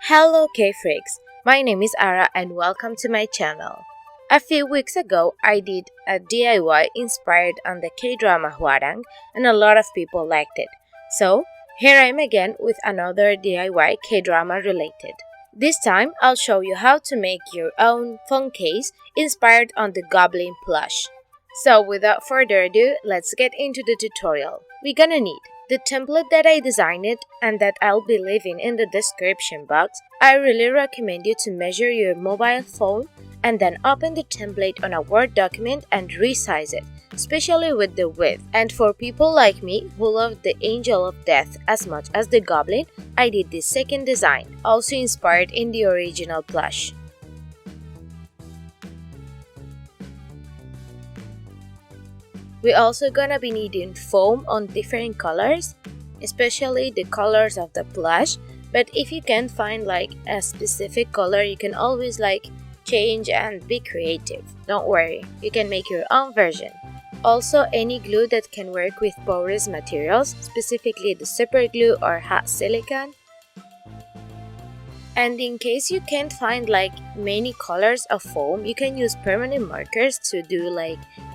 Hello K-freaks, my name is Ara and welcome to my channel. A few weeks ago, I did a DIY inspired on the K-drama Hwarang and a lot of people liked it. So, here I am again with another DIY K-drama related. This time, I'll show you how to make your own phone case inspired on the Goblin plush. So without further ado, let's get into the tutorial. We're gonna need the template that I designed and that I'll be leaving in the description box. I really recommend you to measure your mobile phone and then open the template on a Word document and resize it, especially with the width. And for people like me who love the Angel of Death as much as the Goblin, I did this second design, also inspired in the original plush. We're also gonna be needing foam on different colors, especially the colors of the plush. But if you can't find like a specific color, you can always change and be creative. Don't worry, you can make your own version. Also, any glue that can work with porous materials, specifically the super glue or hot silicone. And in case you can't find many colors of foam, you can use permanent markers to do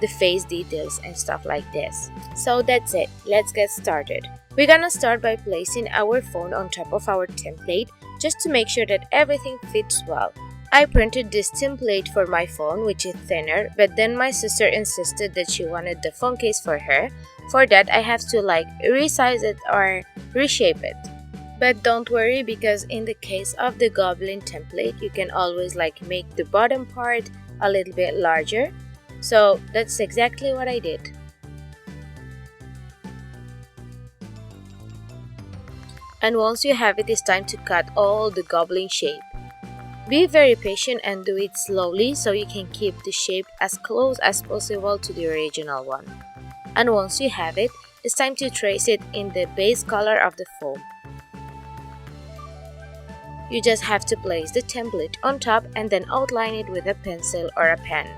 the face details and stuff like this. So that's it, let's get started. We're gonna start by placing our phone on top of our template just to make sure that everything fits well. I printed this template for my phone, which is thinner, but then my sister insisted that she wanted the phone case for her. For that, I have to resize it or reshape it. But don't worry, because in the case of the Goblin template, you can always make the bottom part a little bit larger. So that's exactly what I did. And once you have it, it's time to cut all the Goblin shape. Be very patient and do it slowly so you can keep the shape as close as possible to the original one. And once you have it, it's time to trace it in the base color of the foam. You just have to place the template on top and then outline it with a pencil or a pen.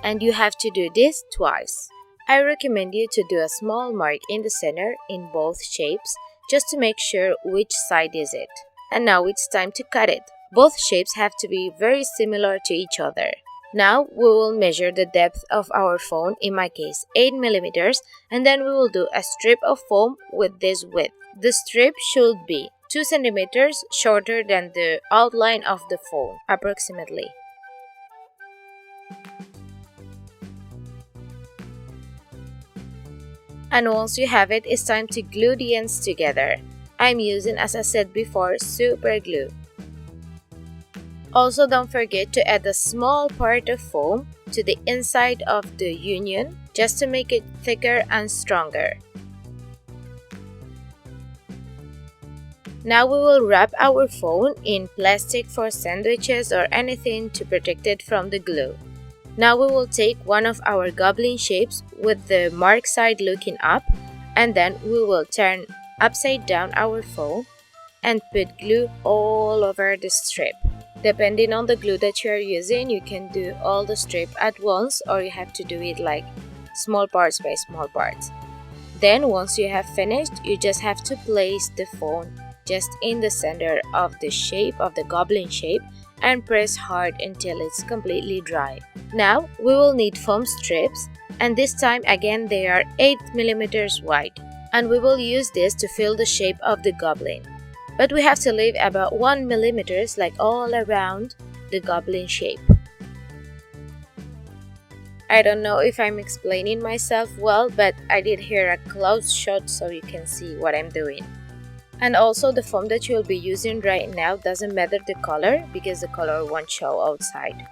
And you have to do this twice. I recommend you to do a small mark in the center in both shapes just to make sure which side is it. And now it's time to cut it. Both shapes have to be very similar to each other. Now we will measure the depth of our phone, in my case 8 mm, and then we will do a strip of foam with this width. The strip should be 2 cm shorter than the outline of the phone, approximately. And once you have it, it's time to glue the ends together. I'm using, as I said before, super glue. Also, don't forget to add a small part of foam to the inside of the union just to make it thicker and stronger. Now we will wrap our phone in plastic for sandwiches or anything to protect it from the glue. Now we will take one of our Goblin shapes with the mark side looking up, and then we will turn upside down our phone and put glue all over the strip. Depending on the glue that you are using, you can do all the strip at once, or you have to do it small parts by small parts. Then once you have finished, you just have to place the phone just in the center of the shape of the Goblin shape and press hard until it's completely dry. Now we will need foam strips, and this time again they are 8 mm wide, and we will use this to fill the shape of the Goblin. But we have to leave about 1 mm all around the Goblin shape. I don't know if I'm explaining myself well, but I did here a close shot so you can see what I'm doing. And also, the foam that you'll be using right now doesn't matter the color, because the color won't show outside.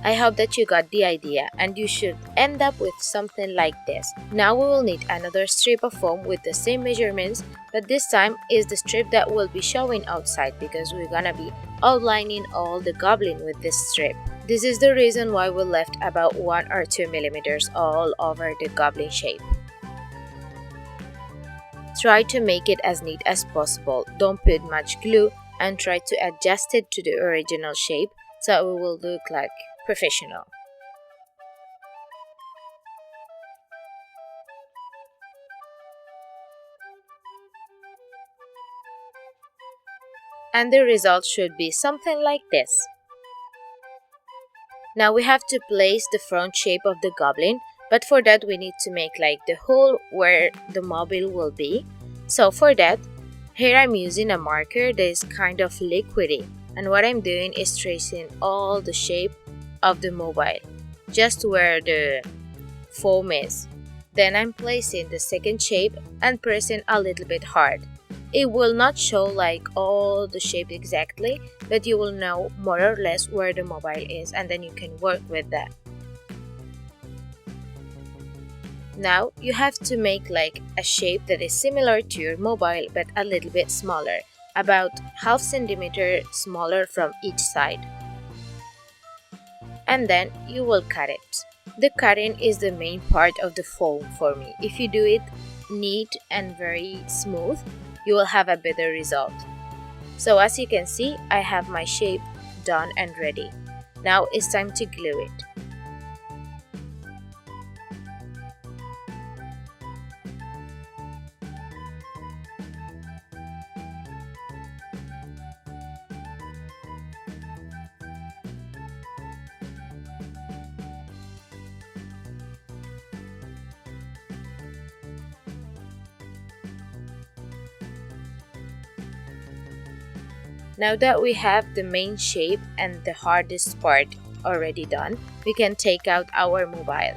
I hope that you got the idea, and you should end up with something like this. Now we will need another strip of foam with the same measurements, but this time is the strip that will be showing outside, because we're gonna be outlining all the Goblin with this strip. This is the reason why we left about 1 or 2 mm all over the Goblin shape. Try to make it as neat as possible. Don't put much glue and try to adjust it to the original shape so it will look professional. And the result should be something like this. Now we have to place the front shape of the goblin, but for that we need to make like the hole where the mobile will be. So for that, here I'm using a marker that is kind of liquidy, and what I'm doing is tracing all the shape of the mobile, just where the foam is. Then I'm placing the second shape and pressing a little bit hard. It will not show like all the shape exactly, but you will know more or less where the mobile is, and then you can work with that. Now you have to make like a shape that is similar to your mobile but a little bit smaller, about half centimeter smaller from each side. And then you will cut it. The cutting is the main part of the foam for me. If you do it neat and very smooth, you will have a better result. So as you can see, I have my shape done and ready. Now it's time to glue it. Now that we have the main shape and the hardest part already done, we can take out our mobile.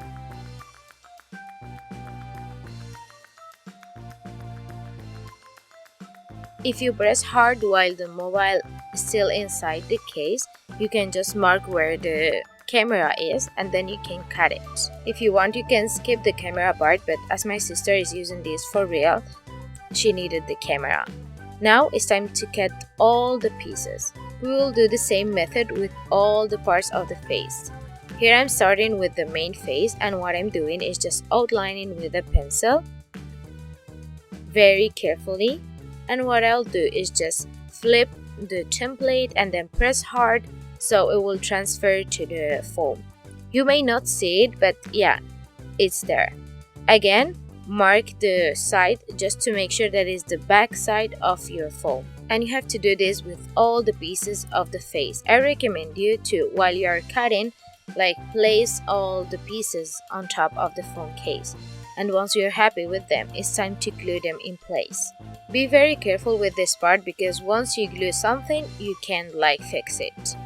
If you press hard while the mobile is still inside the case, you can just mark where the camera is and then you can cut it. If you want, you can skip the camera part, but as my sister is using this for real, she needed the camera. Now it's time to cut all the pieces. We will do the same method with all the parts of the face. Here I'm starting with the main face, and what I'm doing is just outlining with a pencil very carefully, and what I'll do is just flip the template and then press hard so it will transfer to the foam. You may not see it, but yeah, it's there. Again, mark the side just to make sure that is the back side of your foam. And you have to do this with all the pieces of the face. I recommend you to, while you are cutting, like place all the pieces on top of the phone case. And once you're happy with them, it's time to glue them in place. Be very careful with this part because once you glue something, you can like fix it.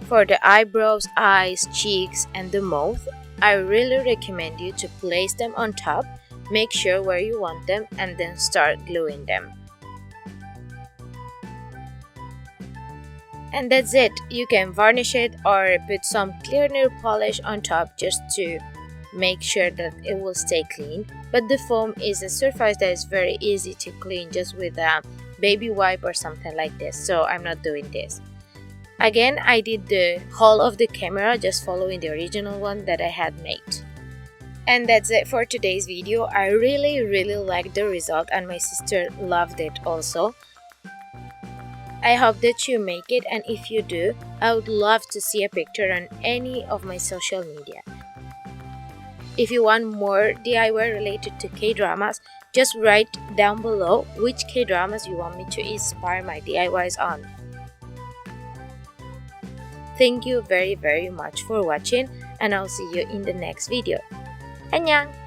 For the eyebrows, eyes, cheeks, and the mouth, I really recommend you to place them on top. Make sure where you want them and then start gluing them. And that's it. You can varnish it or put some clear nail polish on top just to make sure that it will stay clean. But the foam is a surface that is very easy to clean just with a baby wipe or something like this, so I'm not doing this. Again, I did the whole of the camera just following the original one that I had made. And that's it for today's video. I really liked the result and my sister loved it also. I hope that you make it, and if you do, I would love to see a picture on any of my social media. If you want more DIY related to K-dramas, just write down below which K-dramas you want me to inspire my DIYs on. Thank you very much for watching, and I'll see you in the next video. 안녕!